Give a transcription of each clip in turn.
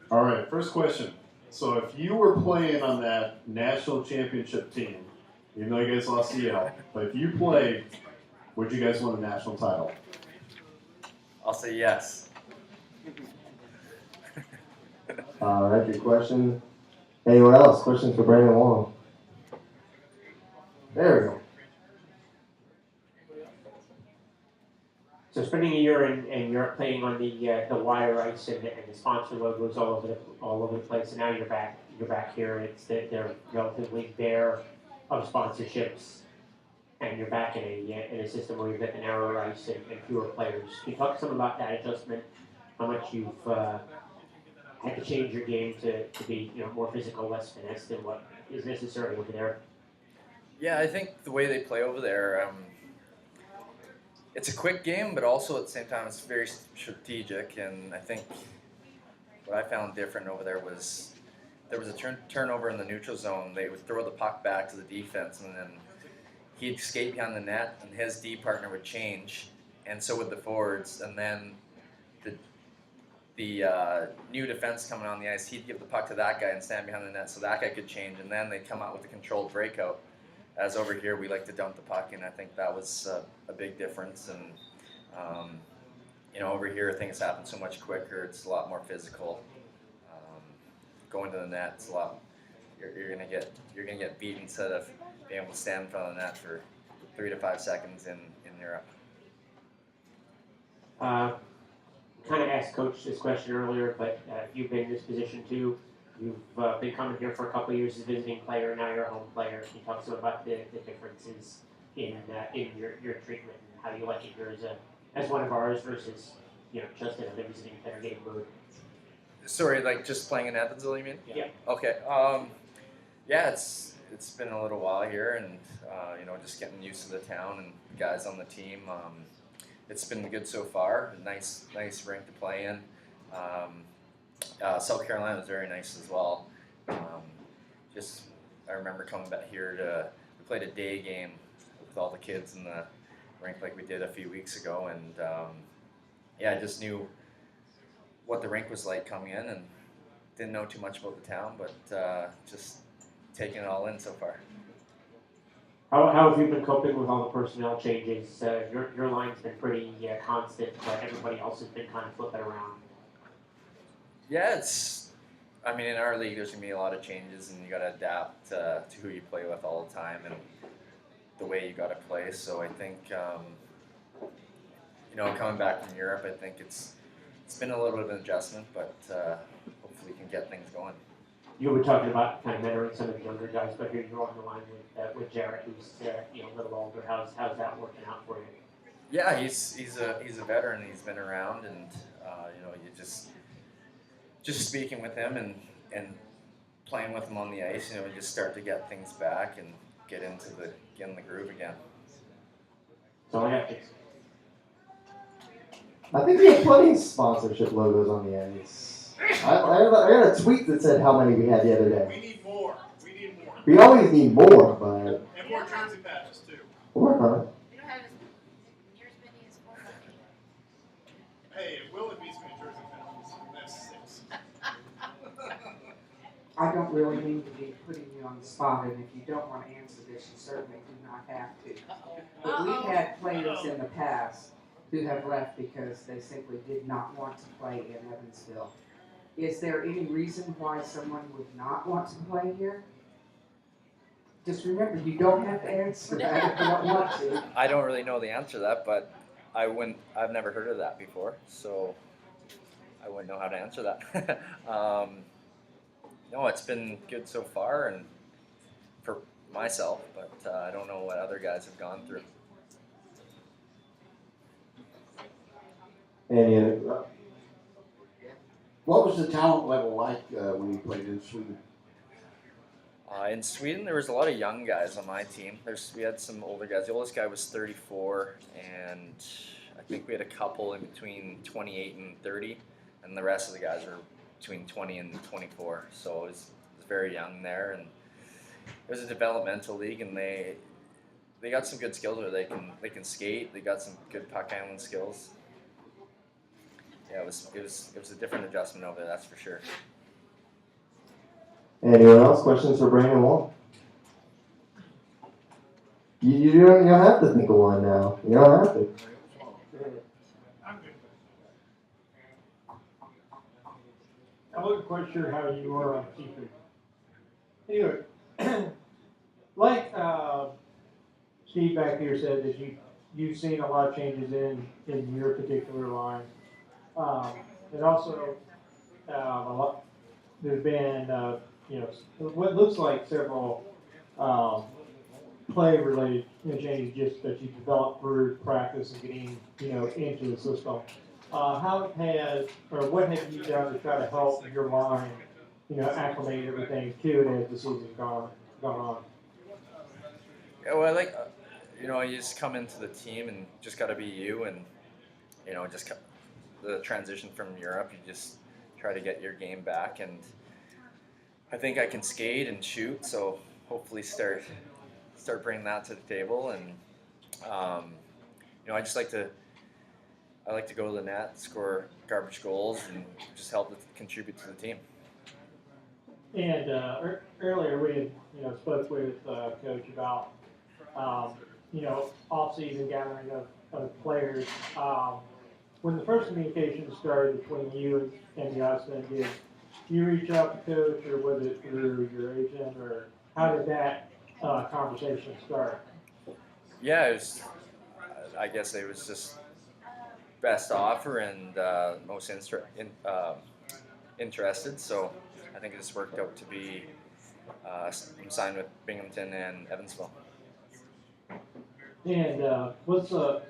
All right, first question. So if you were playing on that national championship team, even though you guys lost CL, but if you played, would you guys win the national title? I'll say yes. All right, good question. Anyone else? Questions for Brandon Wong? There we go. So spending a year in Europe playing on the wire ice and the sponsor logos all over the place, and now you're back here. It's that they're relatively bare of sponsorships, and you're back in a system where you've got the narrower ice and fewer players. Can you talk some about that adjustment? How much you've had to change your game to be more physical, less finesse than what is necessary over there? Yeah, I think the way they play over there, it's a quick game, but also at the same time it's very strategic. And I think what I found different over there was there was a turnover in the neutral zone. They would throw the puck back to the defense, and then he'd skate behind the net, and his D partner would change, and so would the forwards. And then the new defense coming on the ice, he'd give the puck to that guy and stand behind the net so that guy could change, and then they'd come out with a controlled breakout. As over here, we like to dump the puck, and I think that was a big difference. And over here, things happen so much quicker. It's a lot more physical. Going to the net, it's a lot. You're gonna get beat instead of being able to stand in front of the net for 3 to 5 seconds in Europe. Kind of asked Coach this question earlier, but you've been in this position too. You've been coming here for a couple of years as a visiting player, now you're a home player. Can you talk some about the differences in your treatment and how you like it here as one of ours versus just another visiting player getting moved? Sorry, like just playing in Evansville, you mean? Yeah. Okay. Yeah, it's been a little while here, and just getting used to the town and the guys on the team. It's been good so far. Nice rink to play in. South Carolina was very nice as well. I remember coming back here we played a day game with all the kids in the rink like we did a few weeks ago, and I just knew what the rink was like coming in, and didn't know too much about the town, but just taking it all in so far. How have you been coping with all the personnel changes? Your line's been pretty constant, but everybody else has been kind of flipping around. Yeah, in our league, there's going to be a lot of changes, and you got to adapt to who you play with all the time and the way you got to play. So I think, coming back from Europe, I think it's been a little bit of an adjustment, but hopefully we can get things going. You were talking about kind of mentoring some of the younger guys, but here you're on the line with Jarrett, who's a little older. How's that working out for you? Yeah, he's a veteran. He's been around, and you just speaking with him and playing with him on the ice, we just start to get things back and get in the groove again. So I have to. I think we have plenty of sponsorship logos on the ice. I got a tweet that said how many we had the other day. We need more. We always need more, but And more jersey patches, too. we'll work on it. We don't have near as many as 4 Hey, it will be as many jersey patches. That's 6. I don't really mean to be putting you on the spot, and if you don't want to answer this, you certainly do not have to. But we've had players in the past who have left because they simply did not want to play in Evansville. Is there any reason why someone would not want to play here? Just remember, you don't have to answer that if you don't want to. I don't really know the answer to that, but I've never heard of that before, so I wouldn't know how to answer that. No, it's been good so far, and for myself, but I don't know what other guys have gone through. Any other? What was the talent level like when you played in Sweden? In Sweden, there was a lot of young guys on my team. We had some older guys. The oldest guy was 34, and I think we had a couple in between 28 and 30, and the rest of the guys were between 20 and 24. So it was very young there, and it was a developmental league, and they got some good skills where they can skate. They got some good puck handling skills. Yeah, it was a different adjustment over there, that's for sure. Anyone else? Questions for Brandon Wong? You don't have to think of one now. You don't have to. I wasn't quite sure how you were on keeping. Anyway, like Steve back here said that you've seen a lot of changes in your particular line, and also a lot. There's been what looks like several play related changes just that you developed through practice and getting into the system. How has, or what have you done to try to help your line, acclimate everything to it as the season's gone on? Yeah, well, I like, you just come into the team and just got to be you, and just the transition from Europe, you just try to get your game back, and I think I can skate and shoot, so hopefully start bringing that to the table, and I just like to go to the net, score garbage goals, and just help contribute to the team. And earlier we had spoke with Coach about off-season gathering of players. When the first communication started between you and the Iceman, did you reach out to Coach, or was it through your agent, or how did that conversation start? Yeah, I guess it was just best offer and most interested. So I think it just worked out to be I'm signed with Binghamton and Evansville. And what are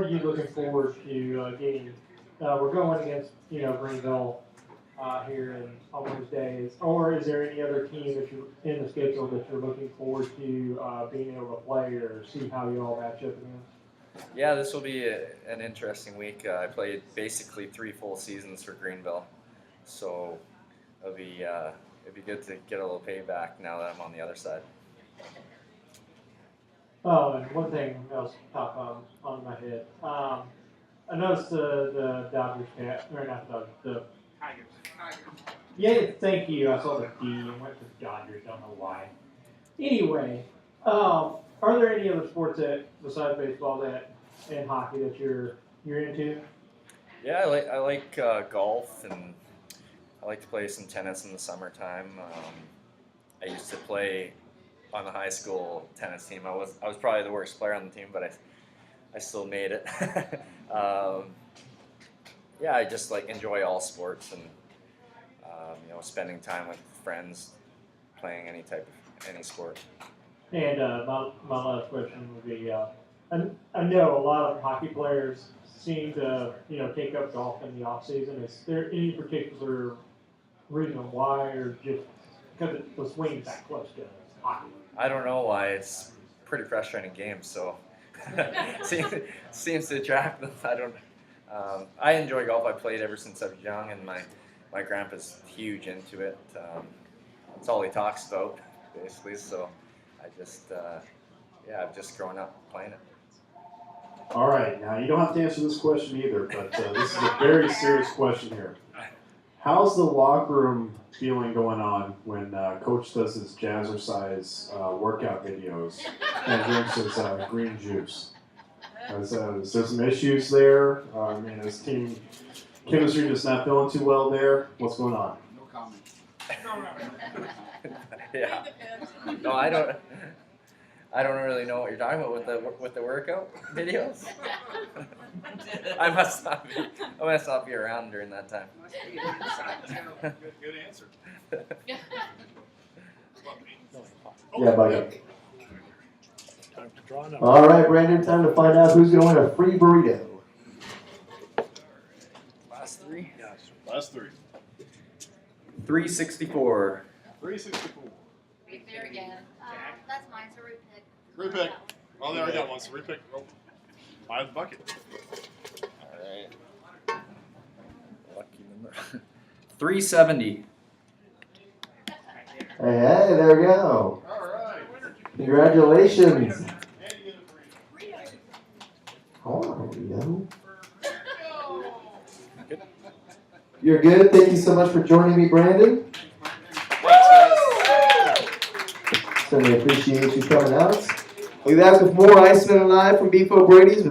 you looking forward to getting? We're going against Greenville here on Wednesday. Or is there any other team that you're in the schedule that you're looking forward to being able to play or see how you all match up against? Yeah, this will be an interesting week. I played basically 3 full seasons for Greenville, so it'd be good to get a little payback now that I'm on the other side. Oh, and one thing else pop on my head. I noticed the Dodgers or not the Dodgers, the Tigers. Yeah, thank you. I saw the D and went to the Dodgers. Don't know why. Anyway, are there any other sports besides baseball and hockey that you're into? Yeah, I like golf, and I like to play some tennis in the summertime. I used to play on the high school tennis team. I was probably the worst player on the team, but I still made it. Yeah, I just enjoy all sports, and spending time with friends, playing any sport. And my last question would be, I know a lot of hockey players seem to take up golf in the off season. Is there any particular reason why, or just because the swing's that close to hockey? I don't know why. It's a pretty frustrating game, so seems to attract them. I don't. I enjoy golf. I played ever since I was young, and my grandpa's huge into it. That's all he talks about, basically. So I've just grown up playing it. All right, now you don't have to answer this question either, but this is a very serious question here. How's the locker room feeling going on when Coach does his jazzercise workout videos and drinks his green juice? Is there some issues there? Is team chemistry just not feeling too well there? What's going on? No comment. Yeah. No, I don't really know what you're talking about with the workout videos. I must not be around during that time. Good answer. Yeah, buddy. All right, Brandon, time to find out who's going to win a free burrito. Last 3? Yes. Last 3. 364. 364. Right there again. That's mine, so repick. Repick. Oh, there I got one. So repick. Oh. I have the bucket. All right. Lucky number. 370. Hey, there we go. All right. Congratulations. Hold on, burrito. You're good. Thank you so much for joining me, Brandon. Thanks, guys. Certainly appreciate you coming out. We'll be back with more Iceman Live from Beefo Brady's.